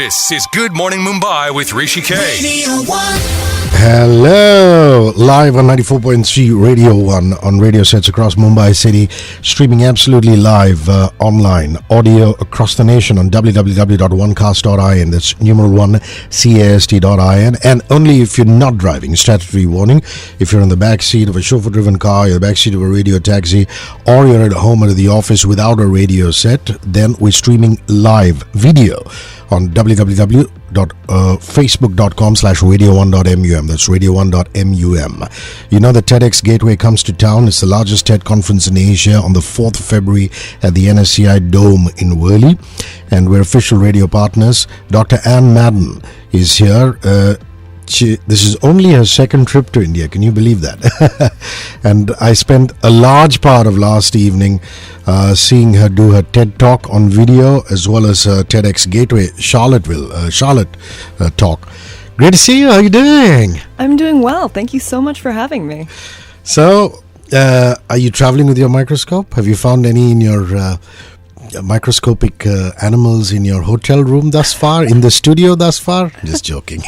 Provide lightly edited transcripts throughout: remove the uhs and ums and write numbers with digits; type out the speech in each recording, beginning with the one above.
This is Good Morning Mumbai with Hrishi K. Hello, live on 94.3 Radio 1 on radio sets across Mumbai city, streaming absolutely live online, audio across the nation on www.onecast.in, that's numeral 1 cast.in, and only if you're not driving, statutory warning, if you're in the back seat of a chauffeur-driven car, you're in the back seat of a radio taxi, or you're at home or at the office without a radio set, then we're streaming live video on www.facebook.com/radio1.mum. That's radio1.mum. You know the TEDxGateway comes to town. It's the largest TED conference in Asia on the 4th of February at the NSCI Dome in Worli. And we're official radio partners. Dr. Anne Madden is here. This is only her second trip to India. Can you believe that? And I spent a large part of last evening seeing her do her TED Talk on video as well as her TEDxGateway Charlotte talk. Great to see you. How are you doing? I'm doing well. Thank you so much for having me. So, are you traveling with your microscope? Have you found any in your microscopic animals in your hotel room thus far, in the studio thus far? Just joking.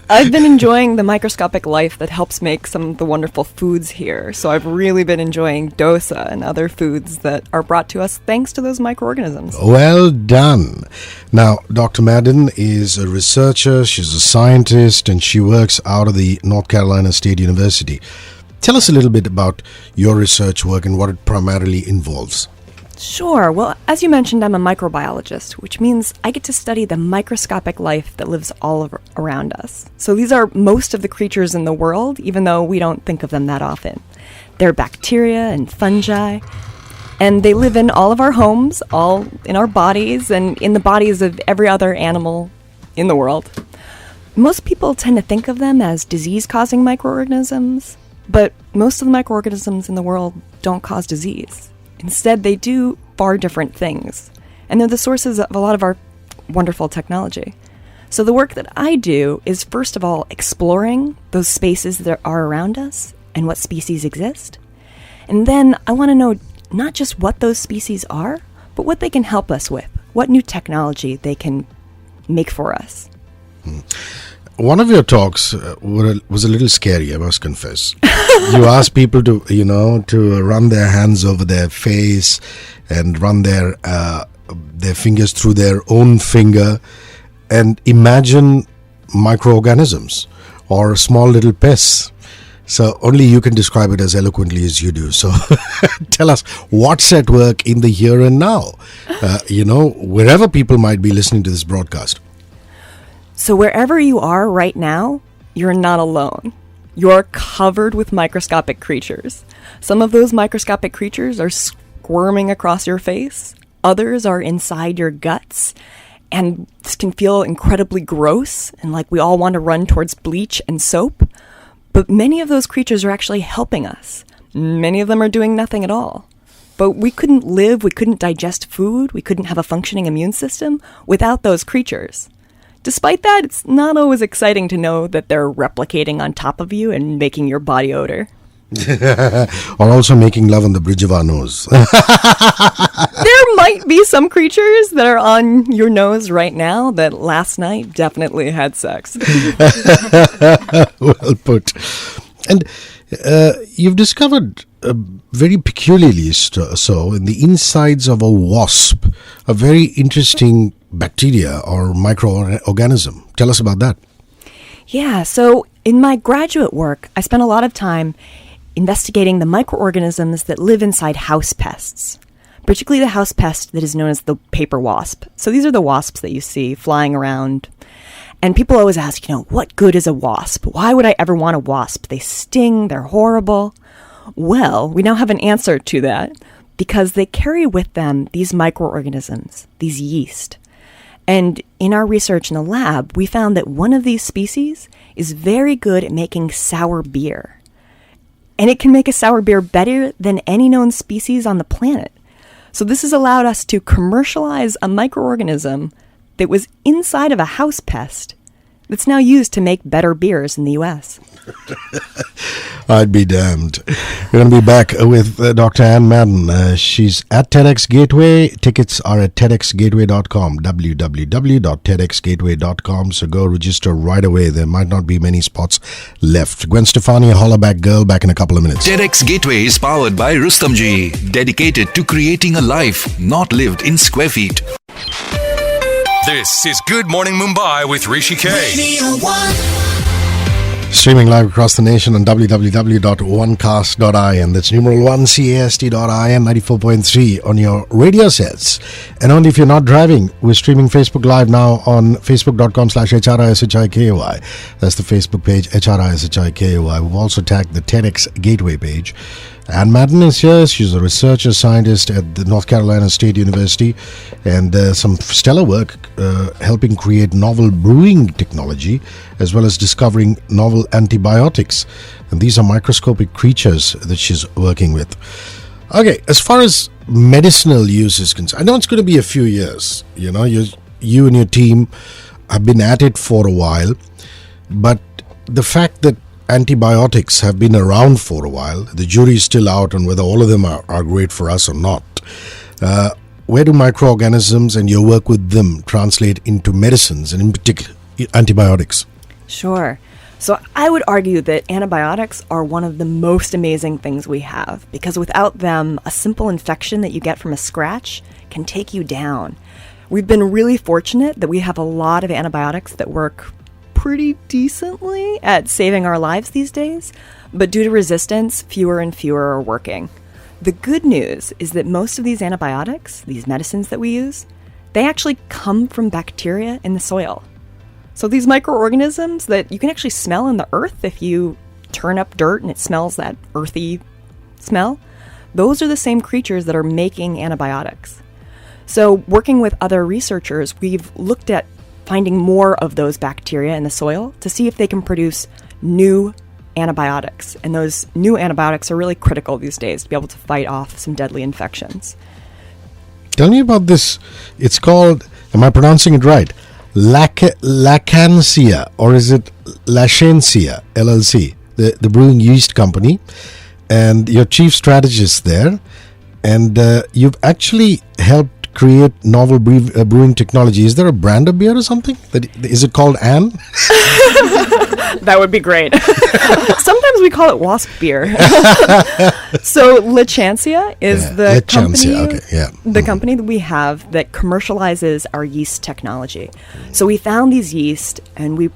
I've been enjoying the microscopic life that helps make some of the wonderful foods here. So I've really been enjoying dosa and other foods that are brought to us thanks to those microorganisms. Well done. Now, Dr. Madden is a researcher, she's a scientist, and she works out of the North Carolina State University. Tell us a little bit about your research work and what it primarily involves. Sure. Well, as you mentioned, I'm a microbiologist, which means I get to study the microscopic life that lives all around us. So these are most of the creatures in the world, even though we don't think of them that often. They're bacteria and fungi, and they live in all of our homes, all in our bodies, and in the bodies of every other animal in the world. Most people tend to think of them as disease-causing microorganisms, but most of the microorganisms in the world don't cause disease. Instead, they do far different things, and they're the sources of a lot of our wonderful technology. So the work that I do is, first of all, exploring those spaces that are around us and what species exist. And then I want to know not just what those species are, but what they can help us with, what new technology they can make for us. One of your talks was a little scary, I must confess. You asked people to run their hands over their face and run their fingers through their own finger and imagine microorganisms or small little pests. So only you can describe it as eloquently as you do. So tell us what's at work in the here and now, wherever people might be listening to this broadcast. So wherever you are right now, you're not alone. You're covered with microscopic creatures. Some of those microscopic creatures are squirming across your face. Others are inside your guts. And this can feel incredibly gross and like we all want to run towards bleach and soap. But many of those creatures are actually helping us. Many of them are doing nothing at all. But we couldn't live, we couldn't digest food, we couldn't have a functioning immune system without those creatures. Despite that, it's not always exciting to know that they're replicating on top of you and making your body odor. Or also making love on the bridge of our nose. There might be some creatures that are on your nose right now that last night definitely had sex. Well put. And you've discovered, very peculiarly so, in the insides of a wasp, a very interesting bacteria or microorganism. Tell us about that. Yeah, so in my graduate work, I spent a lot of time investigating the microorganisms that live inside house pests, particularly the house pest that is known as the paper wasp. So these are the wasps that you see flying around. And people always ask, what good is a wasp? Why would I ever want a wasp? They sting, they're horrible. Well, we now have an answer to that because they carry with them these microorganisms, these yeast. And in our research in the lab, we found that one of these species is very good at making sour beer. And it can make a sour beer better than any known species on the planet. So this has allowed us to commercialize a microorganism that was inside of a house pest that's now used to make better beers in the U.S. I'd be damned. We're going to be back with Dr. Anne Madden. She's at TEDxGateway. Tickets are at TEDxGateway.com, www.TEDxGateway.com. So go register right away. There might not be many spots left. Gwen Stefani, holla back girl, back in a couple of minutes. TEDx Gateway is powered by Rustomji, dedicated to creating a life not lived in square feet. This is Good Morning Mumbai with Hrishi K. Radio 1. Streaming live across the nation on www.onecast.in. That's numeral 1cast.in, 94.3 on your radio sets. And only if you're not driving, we're streaming Facebook Live now on facebook.com/HRISHIKY. That's the Facebook page, HRISHIKY. We've also tagged the TEDx Gateway page. Anne Madden is here. She's a researcher scientist at the North Carolina State University, and some stellar work helping create novel brewing technology as well as discovering novel antibiotics. And these are microscopic creatures that she's working with. Okay, as far as medicinal use is concerned, I know it's going to be a few years. You know, you and your team have been at it for a while, but the fact that antibiotics have been around for a while, the jury is still out on whether all of them are great for us or not. Where do microorganisms and your work with them translate into medicines, and in particular antibiotics? Sure. So I would argue that antibiotics are one of the most amazing things we have, because without them, a simple infection that you get from a scratch can take you down. We've been really fortunate that we have a lot of antibiotics that work pretty decently at saving our lives these days, but due to resistance, fewer and fewer are working. The good news is that most of these antibiotics, these medicines that we use, they actually come from bacteria in the soil. So these microorganisms that you can actually smell in the earth if you turn up dirt and it smells that earthy smell, those are the same creatures that are making antibiotics. So working with other researchers, we've looked at finding more of those bacteria in the soil to see if they can produce new antibiotics. And those new antibiotics are really critical these days to be able to fight off some deadly infections. Tell me about this. It's called, am I pronouncing it right? Lacancia, or is it Lacancia LLC, the brewing yeast company, and your chief strategist there, and you've actually helped create novel brewing technology. Is there a brand of beer or something? Is it called Anne? That would be great. Sometimes we call it wasp beer. So Lacancia is the company that we have that commercializes our yeast technology. So we found these yeast and we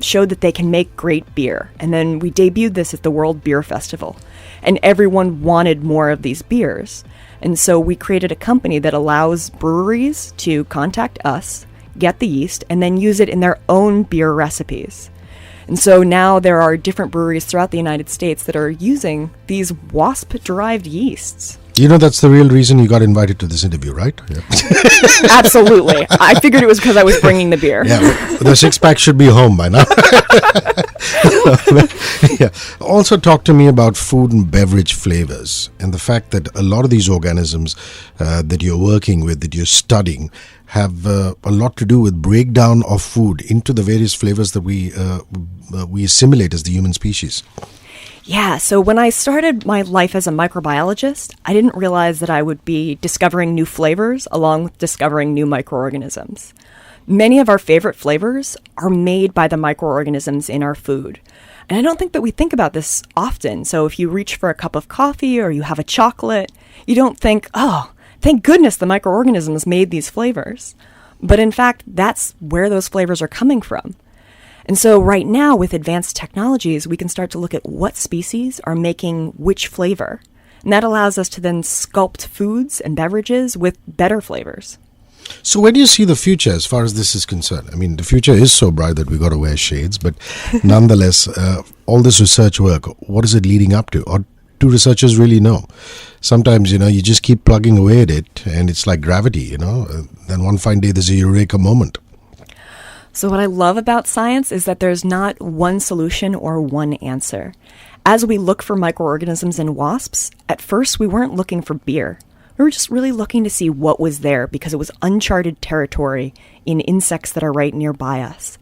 showed that they can make great beer. And then we debuted this at the World Beer Festival. And everyone wanted more of these beers. And so we created a company that allows breweries to contact us, get the yeast, and then use it in their own beer recipes. And so now there are different breweries throughout the United States that are using these wasp-derived yeasts. You know, that's the real reason you got invited to this interview, right? Yeah. Absolutely. I figured it was because I was bringing the beer. Yeah, the six-pack should be home by now. Yeah. Also talk to me about food and beverage flavors and the fact that a lot of these organisms that you're working with, that you're studying, have a lot to do with breakdown of food into the various flavors that we assimilate as the human species. Yeah, so when I started my life as a microbiologist, I didn't realize that I would be discovering new flavors along with discovering new microorganisms. Many of our favorite flavors are made by the microorganisms in our food. And I don't think that we think about this often. So if you reach for a cup of coffee or you have a chocolate, you don't think, oh, thank goodness the microorganisms made these flavors. But in fact, that's where those flavors are coming from. And so right now, with advanced technologies, we can start to look at what species are making which flavor. And that allows us to then sculpt foods and beverages with better flavors. So where do you see the future as far as this is concerned? I mean, the future is so bright that we got to wear shades, but nonetheless, all this research work, what is it leading up to? Or do researchers really know? Sometimes, you just keep plugging away at it and it's like gravity, then one fine day there's a eureka moment. So what I love about science is that there's not one solution or one answer. As we look for microorganisms in wasps, at first we weren't looking for beer. We were just really looking to see what was there because it was uncharted territory in insects that are right nearby us.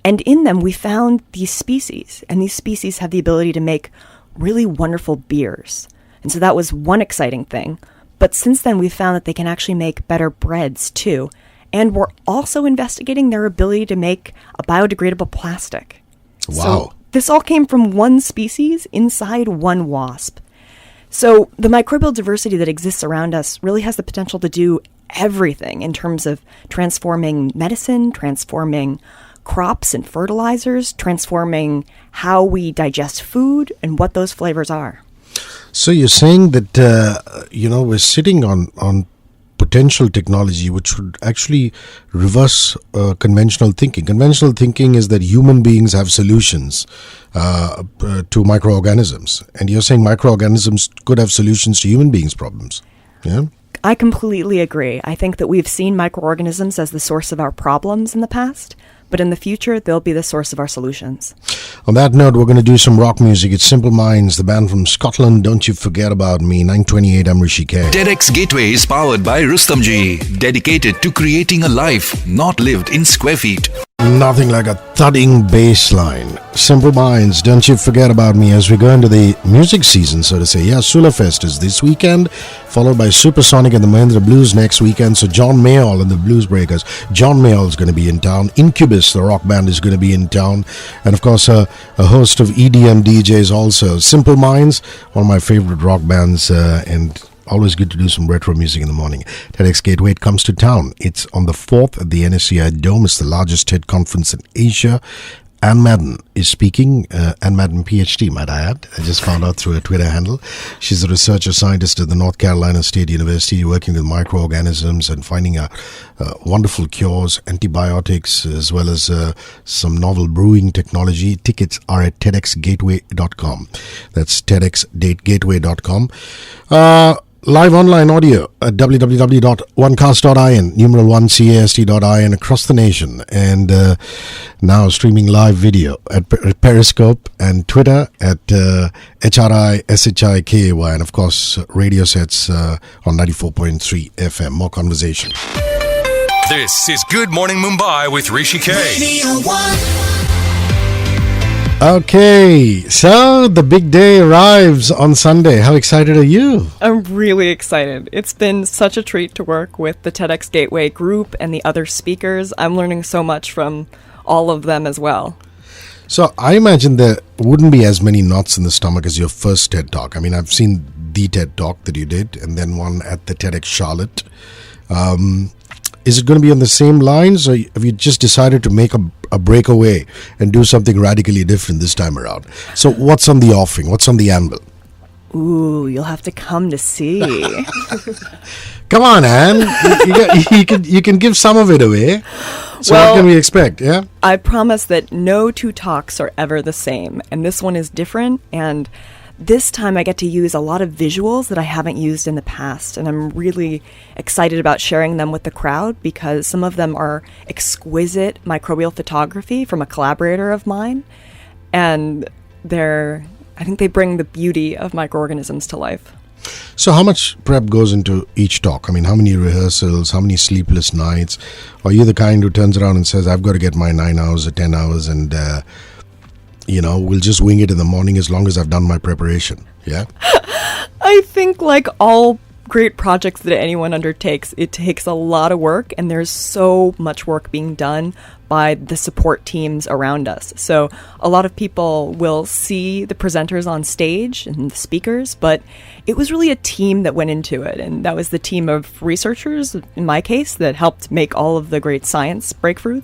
And in them, we found these species, and these species have the ability to make really wonderful beers. And so that was one exciting thing. But since then, we've found that they can actually make better breads, too. And we're also investigating their ability to make a biodegradable plastic. Wow. So this all came from one species inside one wasp. So the microbial diversity that exists around us really has the potential to do everything in terms of transforming medicine, transforming crops and fertilizers, transforming how we digest food and what those flavors are. So you're saying that, we're sitting on potential technology which would actually reverse conventional thinking. Conventional thinking is that human beings have solutions to microorganisms. And you're saying microorganisms could have solutions to human beings' problems. Yeah? I completely agree. I think that we've seen microorganisms as the source of our problems in the past, but in the future, they'll be the source of our solutions. On that note, we're going to do some rock music. It's Simple Minds, the band from Scotland. Don't you forget about me. 9:28, I'm Hrishi K. TEDx Gateway is powered by Rustomji, dedicated to creating a life not lived in square feet. Nothing like a thudding bass line. Simple Minds, don't you forget about me as we go into the music season, so to say. Yeah, Sulafest is this weekend, followed by Supersonic and the Mahindra Blues next weekend. So John Mayall and the Blues Breakers. John Mayall is going to be in town. Incubus, the rock band, is going to be in town. And of course, a host of EDM DJs also. Simple Minds, one of my favorite rock bands, and always good to do some retro music in the morning. TEDx Gateway, it comes to town. It's on the 4th at the NSCI Dome. It's the largest TED conference in Asia. Anne Madden is speaking. Anne Madden, PhD, might I add. I just found out through her Twitter handle. She's a researcher scientist at the North Carolina State University, working with microorganisms and finding wonderful cures, antibiotics, as well as some novel brewing technology. Tickets are at TEDxGateway.com. That's TEDxGateway.com. Live online audio at www.onecast.in, numeral 1cast.in across the nation. And now streaming live video at Periscope and Twitter at HRISHIKAY. And of course, radio sets on 94.3 FM. More conversation. This is Good Morning Mumbai with Hrishi K. Radio 1. Okay, so the big day arrives on Sunday. How excited are you? I'm really excited. It's been such a treat to work with the TEDx Gateway group and the other speakers. I'm learning so much from all of them as well. So I imagine there wouldn't be as many knots in the stomach as your first TED Talk. I mean, I've seen the TED Talk that you did and then one at the TEDx Charlotte. Is it going to be on the same lines, or have you just decided to make a breakaway and do something radically different this time around? So what's on the offing? What's on the anvil? Ooh, you'll have to come to see. Come on, Anne. You can give some of it away. So Well, what can we expect? Yeah. I promise that no two talks are ever the same, and this one is different, and this time I get to use a lot of visuals that I haven't used in the past, and I'm really excited about sharing them with the crowd because some of them are exquisite microbial photography from a collaborator of mine, and I think they bring the beauty of microorganisms to life. So how much prep goes into each talk? I mean, how many rehearsals, how many sleepless nights? Are you the kind who turns around and says, I've got to get my 9 hours or 10 hours and we'll just wing it in the morning as long as I've done my preparation. Yeah. I think like all great projects that anyone undertakes, it takes a lot of work, and there's so much work being done by the support teams around us. So a lot of people will see the presenters on stage and the speakers, but it was really a team that went into it. And that was the team of researchers, in my case, that helped make all of the great science breakthroughs.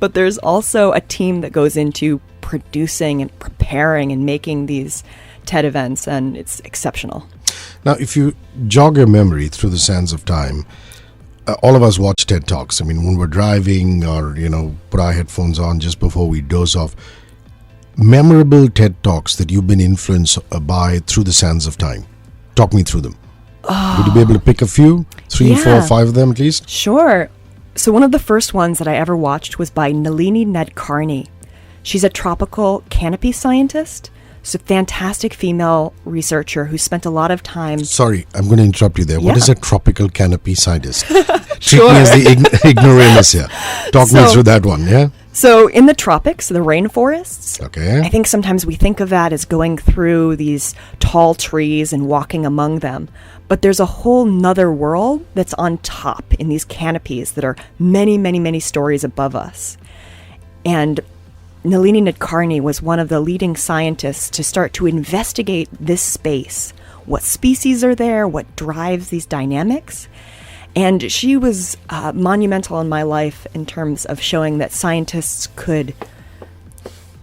But there's also a team that goes into producing and preparing and making these TED events, and it's exceptional. Now, if you jog your memory through the sands of time, all of us watch TED Talks. I mean, when we're driving or, put our headphones on just before we doze off. Memorable TED Talks that you've been influenced by through the sands of time. Talk me through them. Would you be able to pick a few? 3, 4, 5 of them at least? Sure. So one of the first ones that I ever watched was by Nalini Nadkarni. She's a tropical canopy scientist. She's a fantastic female researcher who spent a lot of time... Sorry, I'm going to interrupt you there. What Yeah. is a tropical canopy scientist? Treat me as the ignoramus here. Talk me through that one, yeah? So in the tropics, the rainforests, Okay. I think sometimes we think of that as going through these tall trees and walking among them. But there's a whole nother world that's on top in these canopies that are many, many, many stories above us. And Nalini Nadkarni was one of the leading scientists to start to investigate this space. What species are there? What drives these dynamics? And she was monumental in my life in terms of showing that scientists could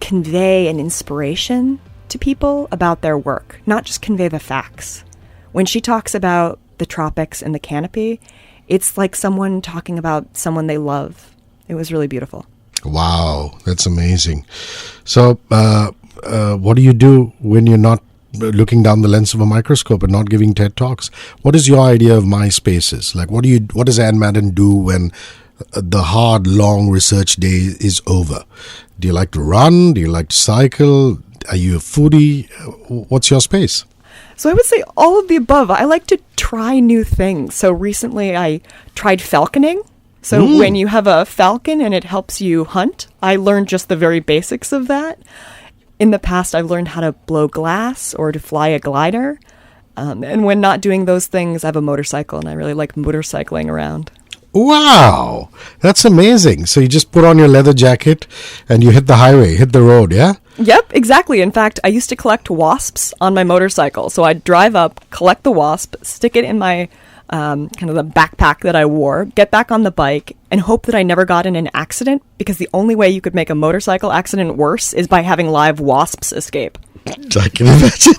convey an inspiration to people about their work, not just convey the facts. When she talks about the tropics and the canopy, it's like someone talking about someone they love. It was really beautiful. Wow, that's amazing. So, what do you do when you're not looking down the lens of a microscope and not giving TED Talks? What is your idea of my spaces? Like, what does Anne Madden do when the hard, long research day is over? Do you like to run? Do you like to cycle? Are you a foodie? What's your space? So I would say all of the above. I like to try new things. So recently I tried falconing. So when you have a falcon and it helps you hunt, I learned just the very basics of that. In the past, I've learned how to blow glass or to fly a glider. And when not doing those things, I have a motorcycle, and I really like motorcycling around. Wow, that's amazing. So you just put on your leather jacket and you hit the highway, hit the road, yeah? Yep, exactly. In fact, I used to collect wasps on my motorcycle. So I'd drive up, collect the wasp, stick it in my kind of the backpack that I wore, get back on the bike, and hope that I never got in an accident, because the only way you could make a motorcycle accident worse is by having live wasps escape. I can imagine.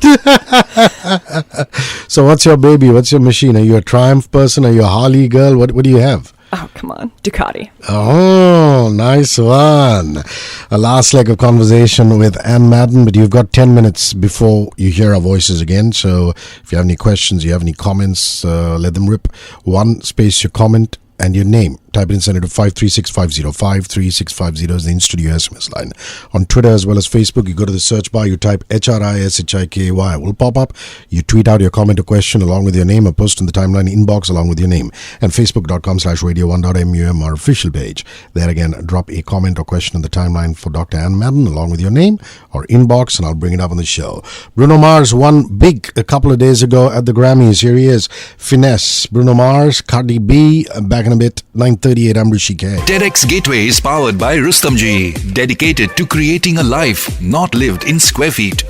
So what's your baby? What's your machine? Are you a Triumph person? Are you a Harley girl? What do you have? Oh, come on. Ducati. Oh, nice one. A last leg of conversation with Anne Madden, but you've got 10 minutes before you hear our voices again. So if you have any questions, you have any comments, let them rip. One, space your comment and your name. Type it in, send it to 53650. 53650 is the in-studio SMS line. On Twitter as well as Facebook, you go to the search bar, you type HRISHIKAY. It will pop up. You tweet out your comment or question along with your name, or post in the timeline inbox along with your name. And facebook.com/radio1.mum, our official page. There again, drop a comment or question in the timeline for Dr. Anne Madden along with your name or inbox, and I'll bring it up on the show. Bruno Mars won big a couple of days ago at the Grammys. Here he is. Finesse. Bruno Mars, Cardi B, back in a bit, 9:38. I'm Hrishi K. TEDx Gateway is powered by Rustamji, dedicated to creating a life not lived in square feet.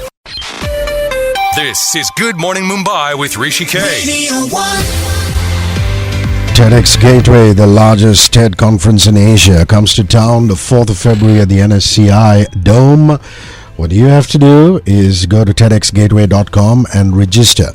This is Good Morning Mumbai with Hrishi K. TEDxGateway, the largest TED conference in Asia, comes to town the 4th of February at the NSCI Dome. What you have to do is go to TEDxGateway.com and register.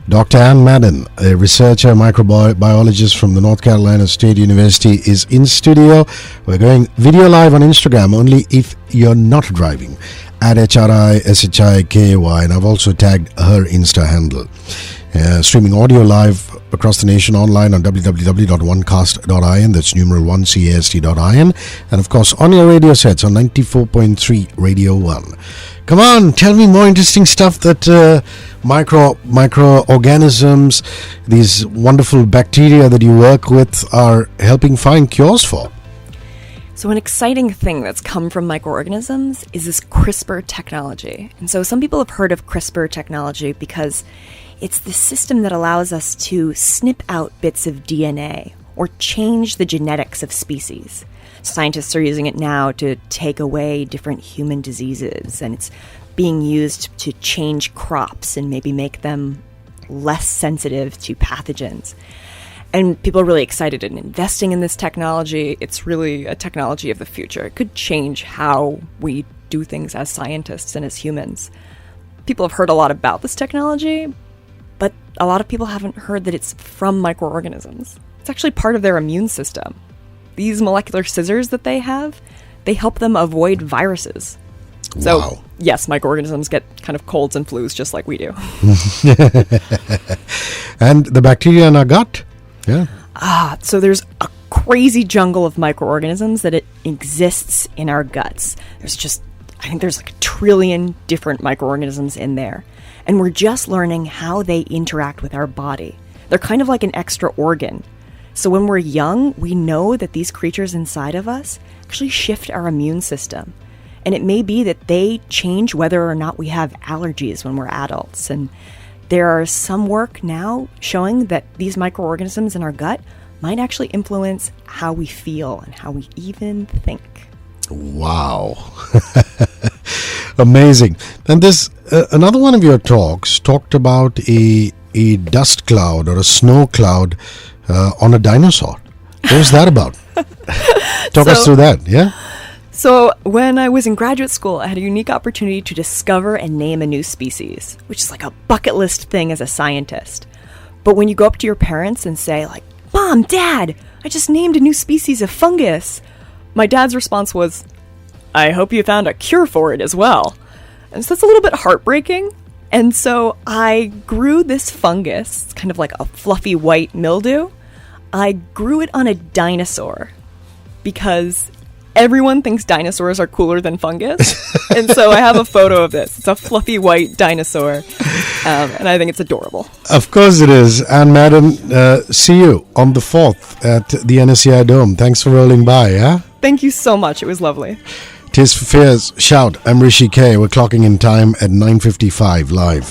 Dr. Anne Madden, a researcher, microbiologist from the North Carolina State University, is in studio. We're going video live on Instagram only if you're not driving, at HRISHIKAY, and I've also tagged her Insta handle. Streaming audio live across the nation online on www.onecast.in, that's numeral 1cast.in, and of course on your radio sets on 94.3 Radio 1. Come on, tell me more interesting stuff that microorganisms, these wonderful bacteria that you work with, are helping find cures for. So an exciting thing that's come from microorganisms is this CRISPR technology. And so some people have heard of CRISPR technology because it's the system that allows us to snip out bits of DNA or change the genetics of species. Scientists are using it now to take away different human diseases, and it's being used to change crops and maybe make them less sensitive to pathogens. And people are really excited in investing in this technology. It's really a technology of the future. It could change how we do things as scientists and as humans. People have heard a lot about this technology, but a lot of people haven't heard that it's from microorganisms. It's actually part of their immune system. These molecular scissors that they have, they help them avoid viruses. So, Wow. yes, microorganisms get kind of colds and flus just like we do. And the bacteria in our gut? Yeah. So there's a crazy jungle of microorganisms that it exists in our guts. I think there's like 1 trillion different microorganisms in there. And we're just learning how they interact with our body. They're kind of like an extra organ. So when we're young, we know that these creatures inside of us actually shift our immune system. And it may be that they change whether or not we have allergies when we're adults. And there are some work now showing that these microorganisms in our gut might actually influence how we feel and how we even think. Wow. Amazing. And this another one of your talks talked about a dust cloud or a snow cloud on a dinosaur. What was that about? Talk us through that, yeah? So when I was in graduate school, I had a unique opportunity to discover and name a new species, which is like a bucket list thing as a scientist. But when you go up to your parents and say, like, Mom, Dad, I just named a new species of fungus, my dad's response was, I hope you found a cure for it as well. And so that's a little bit heartbreaking. And so I grew this fungus, it's kind of like a fluffy white mildew. I grew it on a dinosaur because everyone thinks dinosaurs are cooler than fungus. And so I have a photo of this. It's a fluffy white dinosaur. And I think it's adorable. Of course it is. Anne Madden, see you on the 4th at the NSCI Dome. Thanks for rolling by, yeah? Thank you so much. It was lovely. Tis for Fears Shout. I'm Hrishi K. We're clocking in time at 9:55 live.